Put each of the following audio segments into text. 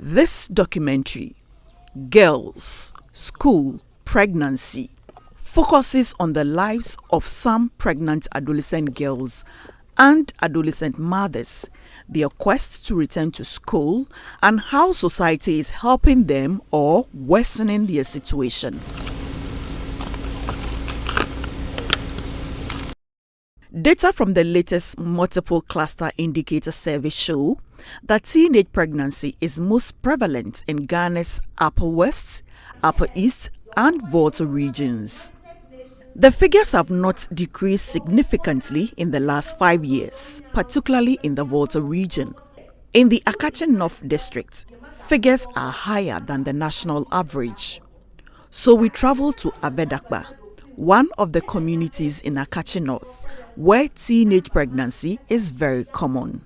This documentary, Girls, School, Pregnancy, focuses on the lives of some pregnant adolescent girls and adolescent mothers, their quest to return to school, and how society is helping them or worsening their situation. Data from the latest Multiple Cluster Indicator Survey show that teenage pregnancy is most prevalent in Ghana's Upper West, Upper East, and Volta regions. The figures have not decreased significantly in the last 5 years, particularly in the Volta region. In the Akache North district, figures are higher than the national average. So we travel to Abedakba, one of the communities in Akache North, where teenage pregnancy is very common.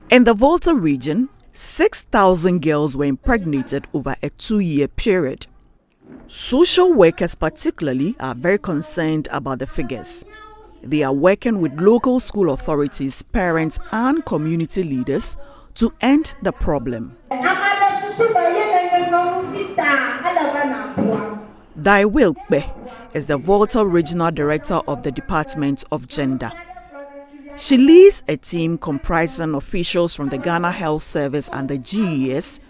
In the Volta region, 6,000 girls were impregnated over a 2-year period. Social workers particularly are very concerned about the figures. They are working with local school authorities, parents, and community leaders to end the problem. Dai Wilkbe is the Volta Regional Director of the Department of Gender. She leads a team comprising officials from the Ghana Health Service and the GES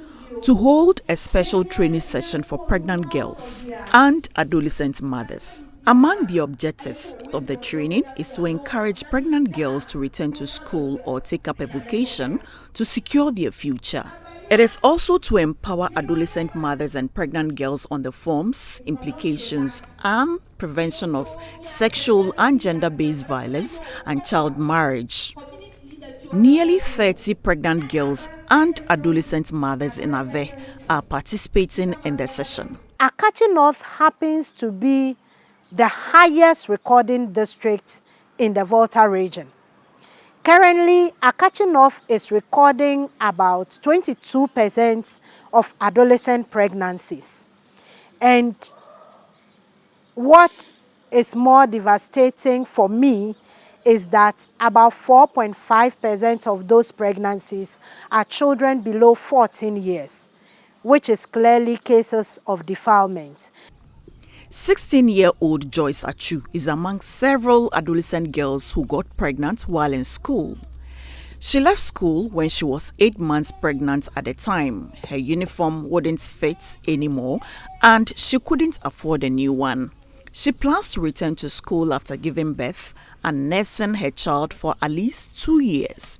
to hold a special training session for pregnant girls and adolescent mothers. Among the objectives of the training is to encourage pregnant girls to return to school or take up a vocation to secure their future. It is also to empower adolescent mothers and pregnant girls on the forms, implications, and prevention of sexual and gender-based violence and child marriage. Nearly 30 pregnant girls and adolescent mothers in Ave are participating in the session. Akache North happens to be the highest recording district in the Volta region. Currently, Akache North is recording about 22% of adolescent pregnancies. And what is more devastating for me is that about 4.5% of those pregnancies are children below 14 years, which is clearly cases of defilement. 16-year-old Joyce Achu is among several adolescent girls who got pregnant while in school. She left school when she was 8 months pregnant at the time. Her uniform wouldn't fit anymore and she couldn't afford a new one. She plans to return to school after giving birth and nursing her child for at least 2 years.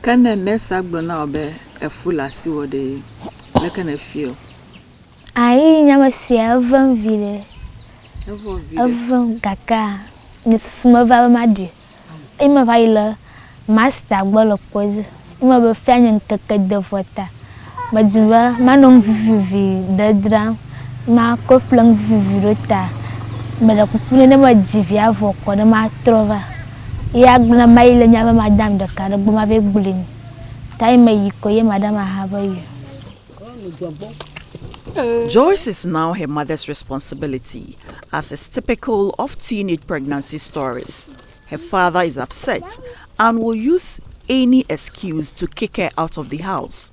Can the nurse be a full as you would like a feel? I never see a ville. Of Gaga, Miss Smova Madi. I'm a viola, master ball of poison. I'm a fan and cacade of water. Majiva, Manon Vivi, the drum, Marco Flang Vivirota. But I could never jivia for Kodama Trova. Yagna mail and never Madame the Carabuma Bullying. Time may you, Madame, I have you. Joyce is now her mother's responsibility, as is typical of teenage pregnancy stories. Her father is upset and will use any excuse to kick her out of the house.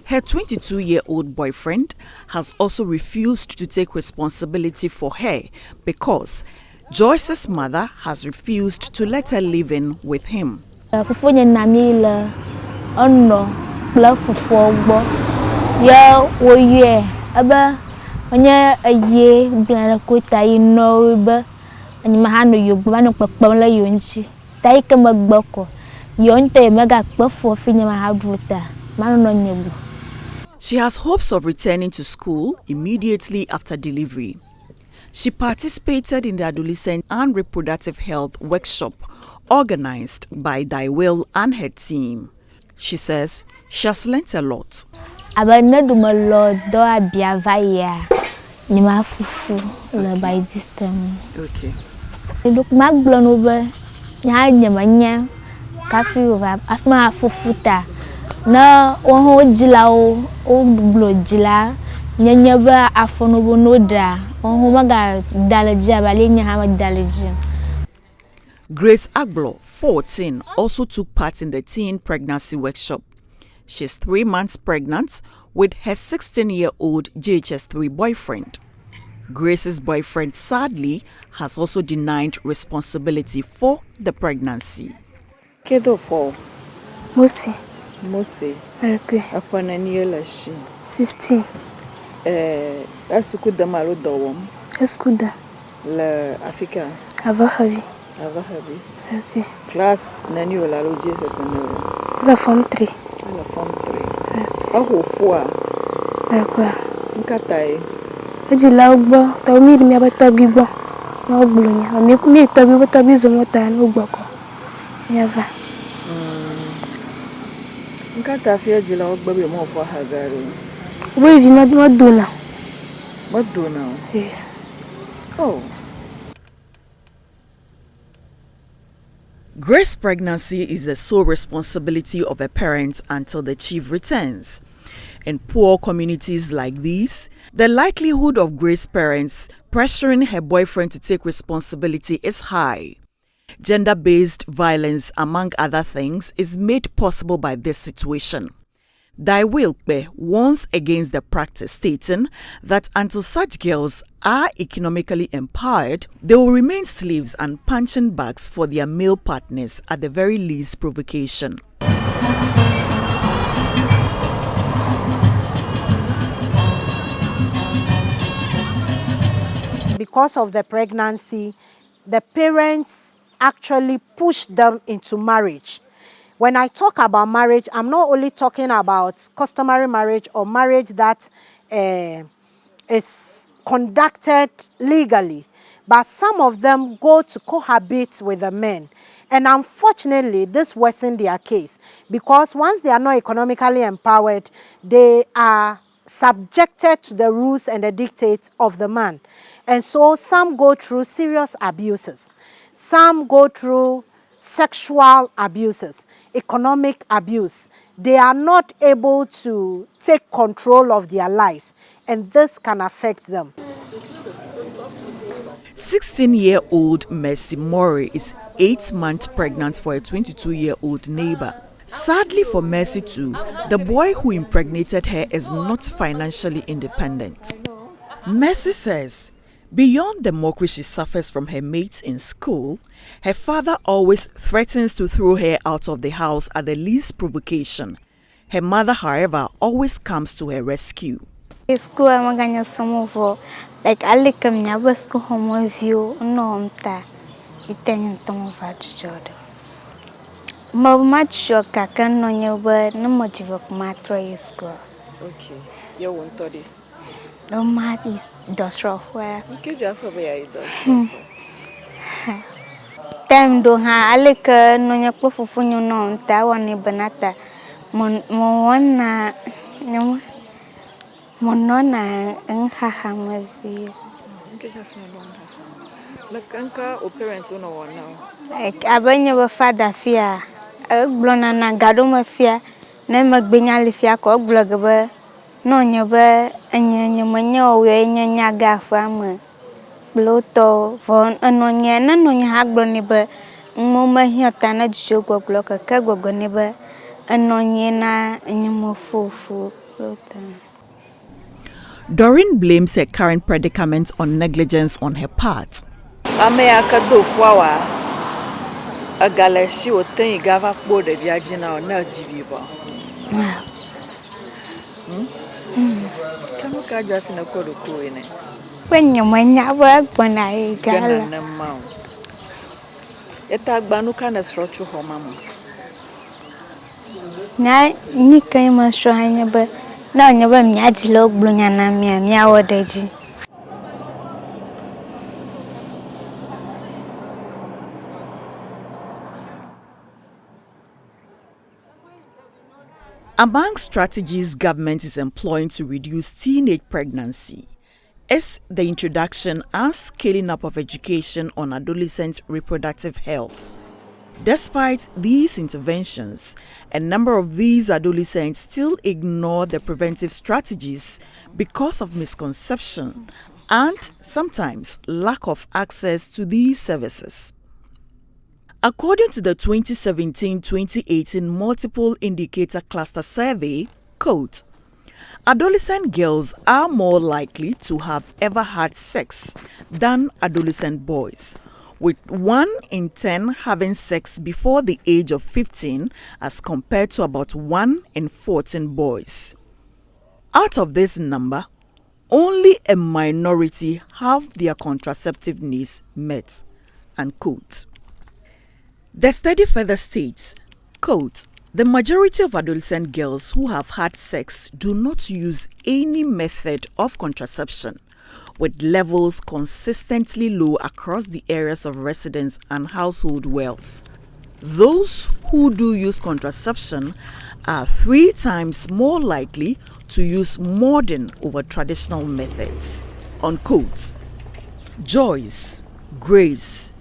Her 22-year-old boyfriend has also refused to take responsibility for her because Joyce's mother has refused to let her live in with him. Aba onye aye bla ko tai no ba ani mahano yo ba no pepam la yo nchi tai ka magbako yo nte mega kpofo finya mahadruta mano no nyebu. She has hopes of returning to school immediately after delivery. She participated in the adolescent and reproductive health workshop organized by Daiwil and her team. She says she has learnt a lot. Abanaduma Lord do abiavaya ni mafufu la by this time. Okay. Look magblon over nya manya kafi over afma fufuta na wo jila o blo jila nyanya ba afono bonoda wo maga dalaji abale nya ha dalaji. Grace Aglo, 14, also took part in the teen pregnancy workshop. She's 3 months pregnant with her 16-year-old JHS3 boyfriend. Grace's boyfriend, sadly, has also denied responsibility for the pregnancy. Kedo for Mose. Okay. Akwana ni elashi. 16. Asukuda malo dawom. Escuda. La Africa. Avahavi. Okay. Class nani olalo Jesus no. La form 3. Okay. Aho foa. Akwa. Nkatai. Ejila ogbo, to mi ri mi abatogi gbo. Na ogbulunya. Mi tobi zo mota na ogboko. Yava. Nkata fi ejila ogbo be mo fo hagari. We vi madona. Madona. Yeah. Oh. Grace's pregnancy is the sole responsibility of a parent until the chief returns. In poor communities like these, the likelihood of Grace's parents pressuring her boyfriend to take responsibility is high. Gender-based violence, among other things, is made possible by this situation. Dai Wilkbe warns against the practice, stating that until such girls are economically empowered, they will remain slaves and punching bags for their male partners, at the very least provocation. Because of the pregnancy, the parents actually push them into marriage. When I talk about marriage, I'm not only talking about customary marriage or marriage that is conducted legally, but some of them go to cohabit with the men. And unfortunately, this wasn't their case, because once they are not economically empowered, they are subjected to the rules and the dictates of the man. And so some go through serious abuses. Some go through sexual abuses, economic abuse. They are not able to take control of their lives, and this can affect them. 16-year-old Mercy Murray is 8 months pregnant for a 22-year-old neighbor. Sadly for Mercy too, the boy who impregnated her is not financially independent. Mercy says, beyond the mockery she suffers from her mates in school, her father always threatens to throw her out of the house at the least provocation. Her mother, however, always comes to her rescue. School maganya samovo like alikam nyaba school homo view no mta itenyen tomo vatu jodo. Ma macho kaka no nyaba no motive matro school. Okay. You won't study. No mat is dosro where. Okay, you have a way does. Time do ha alika no nyakpo fufunyo no mta wani banata mo wana nyama monona nhaha mavi. Okay, you have no long. Like anka or parents no one now. Like abanya ba father fear. Blona na gado mafia na magbenya lifia ko bloga ba no nyaba anya manya we nya gafa ma bloto von anonya na no nya hagboni ba mo mahiota na jogo bloka ka gogo ne ba anonya na anya mofufu blota. Doreen blames her current predicament on negligence on her part. Ameaka do fwawa a galaxy or thing gava board of Yagina or Najiva. Come on, I in a codo in it. When you manya work when I gala Mount. Etag Banuka structure for mamma. na ni kai ma hanya ba na nya ba mi ajilo gblunya na mi awodaji. Among strategies government is employing to reduce teenage pregnancy is the introduction and scaling up of education on adolescent reproductive health. Despite these interventions, a number of these adolescents still ignore the preventive strategies because of misconception and sometimes lack of access to these services. According to the 2017-2018 Multiple Indicator Cluster Survey, quote, adolescent girls are more likely to have ever had sex than adolescent boys, with 1 in 10 having sex before the age of 15 as compared to about 1 in 14 boys. Out of this number, only a minority have their contraceptive needs met, unquote. The study further states, quote, the majority of adolescent girls who have had sex do not use any method of contraception, with levels consistently low across the areas of residence and household wealth. Those who do use contraception are 3 times more likely to use modern over traditional methods, unquote. Joyce, Grace,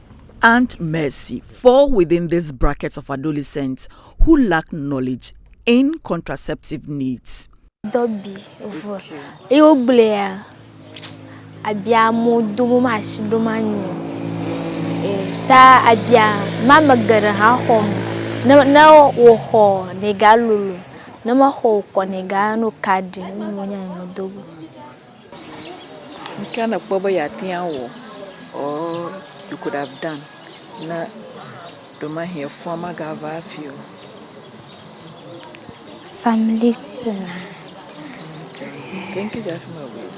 and Mercy fall within this bracket of adolescents who lack knowledge in contraceptive needs. Dobby, you blare. Abbiamo domaci domani. Ta abbia mamma gara ha home. No ho negalulu. No ma ho konegano kadi munya no dogo. Kind of baba ya tianwo, or you could have done. Na doma here former gava few. Family plan. Thank you, Jasmine.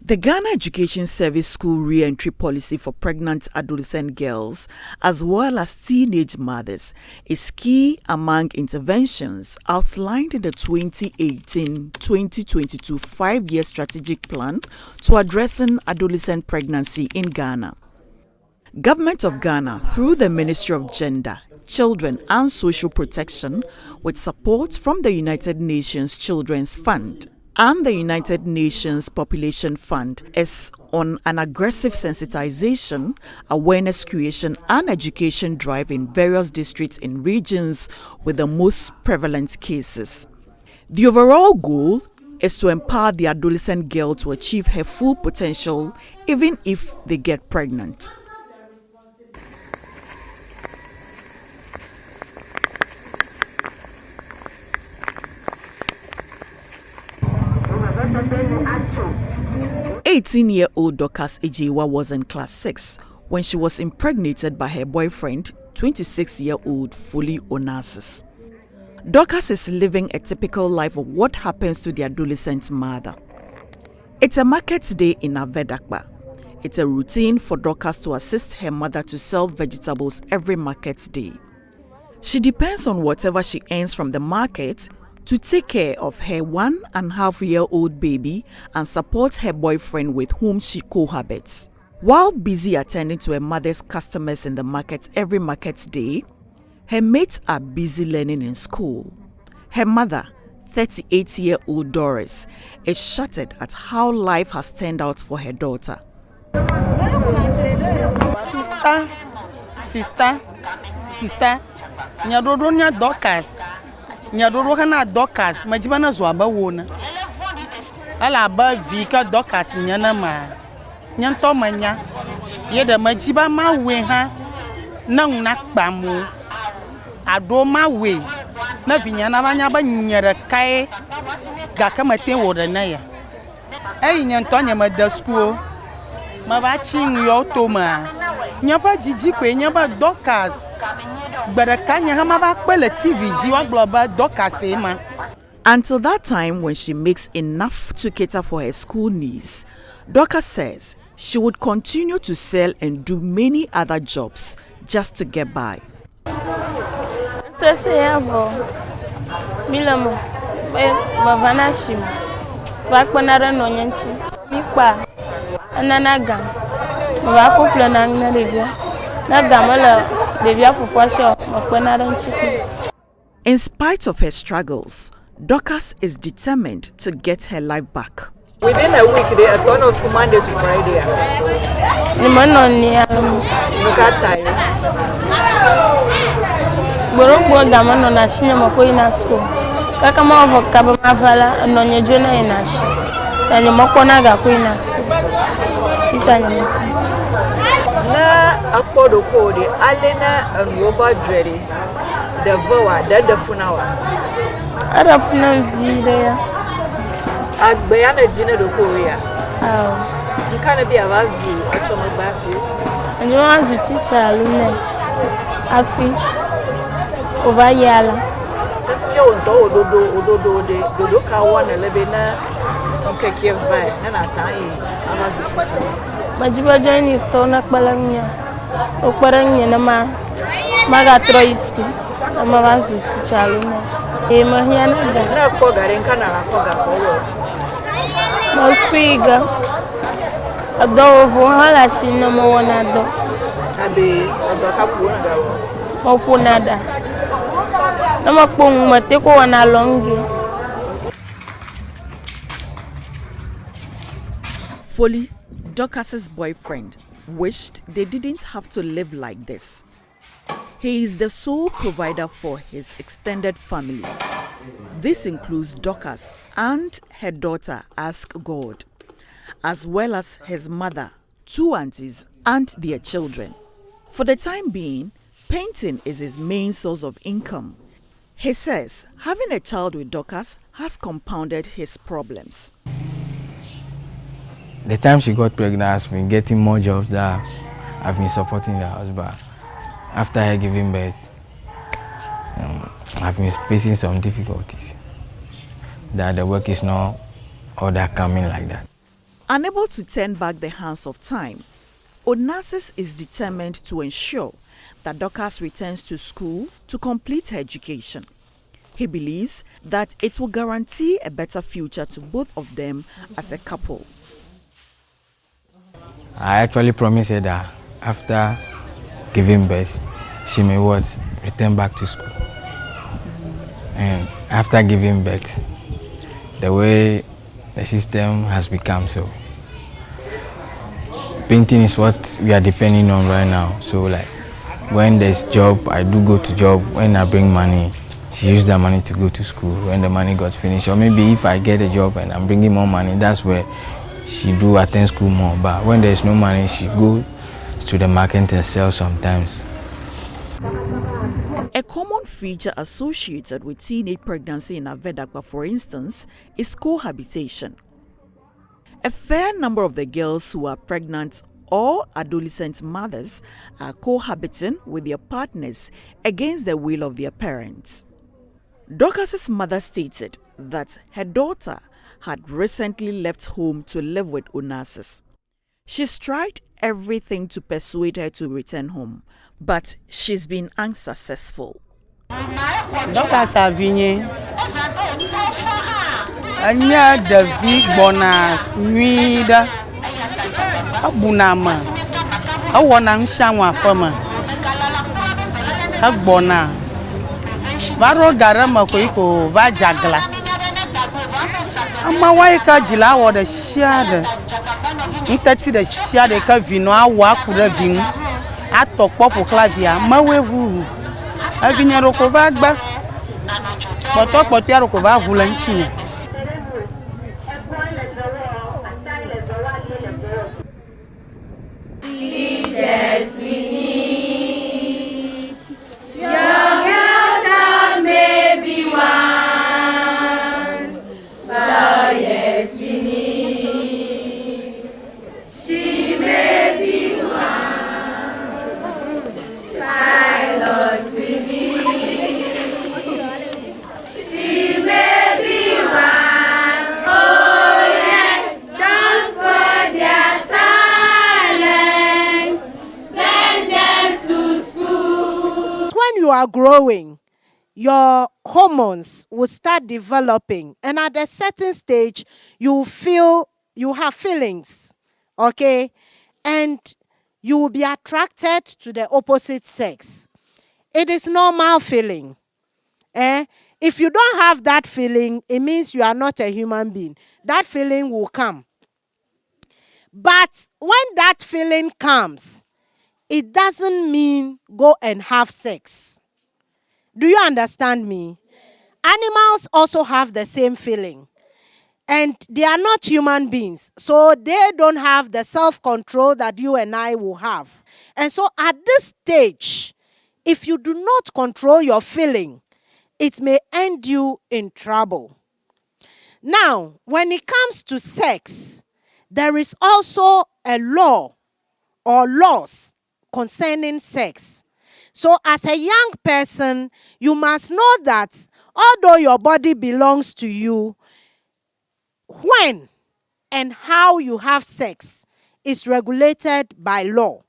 The Ghana Education Service School Re-Entry Policy for pregnant adolescent girls as well as teenage mothers is key among interventions outlined in the 2018-2022 5-year strategic plan to addressing adolescent pregnancy in Ghana. Government of Ghana, through the Ministry of Gender, Children and Social Protection, with support from the United Nations Children's Fund and the United Nations Population Fund, is on an aggressive sensitization, awareness creation and education drive in various districts in regions with the most prevalent cases. The overall goal is to empower the adolescent girl to achieve her full potential even if they get pregnant. "18-year-old Dorcas Ejiwa was in class 6 when she was impregnated by her boyfriend, 26-year-old Fuli Onassis. Dorcas is living a typical life of what happens to the adolescent mother. It's a market day in Avedakba. It's a routine for Dorcas to assist her mother to sell vegetables every market day. She depends on whatever she earns from the market to take care of her 1.5-year-old baby and support her boyfriend with whom she cohabits. While busy attending to her mother's customers in the market every market day, her mates are busy learning in school. Her mother, 38-year-old Doris, is shattered at how life has turned out for her daughter. Sister, nyadodonya Dorcas. Nyadoro kana Dorcas majibana zwaba wona ala ba vika Dorcas nyana ma nyanto manya yeda majiba ma we ha na kpamu ado ma we na vinyana banya ba nyere kai ga kama te wora na ya nyanto nya ma da school ma ba chin yo to ma nya ba jiji ko nya ba Dorcas. Until that time when she makes enough to cater for her school needs, Dorcas says she would continue to sell and do many other jobs just to get by. In spite of her struggles, Dorcas is determined to get her life back. Within a week, they are going to school Monday to Friday. Look at time. Borokbo dama no na shinya mako ina school. Kaka ma avoka ba mavala no nyejona ina shi. Tanya mako na ga ko ina school. Itanya. Na apodo kodi alena and over dready. The voa that the funawa. Ara funa video. Agbayana dina do koya. Ah. Nkana bi abazu ochoma bafi. Anyo azu teacher alumnus. Afi. Over yala. Fio ndo ododo ka wona lebe na nkeke vai na na tai abazu teacher. Majiba join store na kbalanya. Okparanya na maga troiski. Na mabazu teacher alumnus. E mahiana da. Na ko gare nkana na ko ga ko wo. No spiga. Ado vo hala shina mo wona do. Abe odo ka ku na ga wo. Mo kunada. Fully, Dorcas's boyfriend wished they didn't have to live like this. He is the sole provider for his extended family. This includes Dorcas and her daughter, Ask God, as well as his mother, 2 aunties, and their children. For the time being, painting is his main source of income. He says having a child with Dorcas has compounded his problems. The time she got pregnant, I've been getting more jobs that I've been supporting the house, but after her giving birth, I've been facing some difficulties. That the work is not all that coming like that. Unable to turn back the hands of time, Onassis is determined to ensure that Dorcas returns to school to complete her education. He believes that it will guarantee a better future to both of them as a couple. I actually promised her that after giving birth, she may return back to school. And after giving birth, the way the system has become, so painting is what we are depending on right now. So like when there's job, I do go to job. When I bring money, she uses that money to go to school when the money got finished. Or maybe if I get a job and I'm bringing more money, that's where she do attend school more. But when there's no money, she go to the market and sell sometimes. A common feature associated with teenage pregnancy in Avedakwa, for instance, is cohabitation. A fair number of the girls who are pregnant or adolescent mothers are cohabiting with their partners against the will of their parents. Dorcas's mother stated that her daughter had recently left home to live with Onassis. She's tried everything to persuade her to return home, but she's been unsuccessful. Dorcas avinye anya David bona nuida abunama awona nshanwa fama agbona varo garama ko iko va jagla ama wai ka jila wo da shiade ntati da shiade ka vino awa kura vin atokpo po clavia mawevu avinya roko va gba poto roko va vula nchinya. Jesus, we need your girl child may be one, but yes, we need she may be one. Pilots, we need she may be one. Oh yes, dance for their talent. Send them to school. When you are growing, your hormones will start developing, and at a certain stage, you have feelings, okay? And you will be attracted to the opposite sex. It is normal feeling. If you don't have that feeling, it means you are not a human being. That feeling will come. But when that feeling comes, it doesn't mean go and have sex. Do you understand me? Animals also have the same feeling. And they are not human beings. So they don't have the self-control that you and I will have. And so at this stage, if you do not control your feeling, it may end you in trouble. Now, when it comes to sex, there is also a law or laws concerning sex. So as a young person, you must know that although your body belongs to you, when and how you have sex is regulated by law.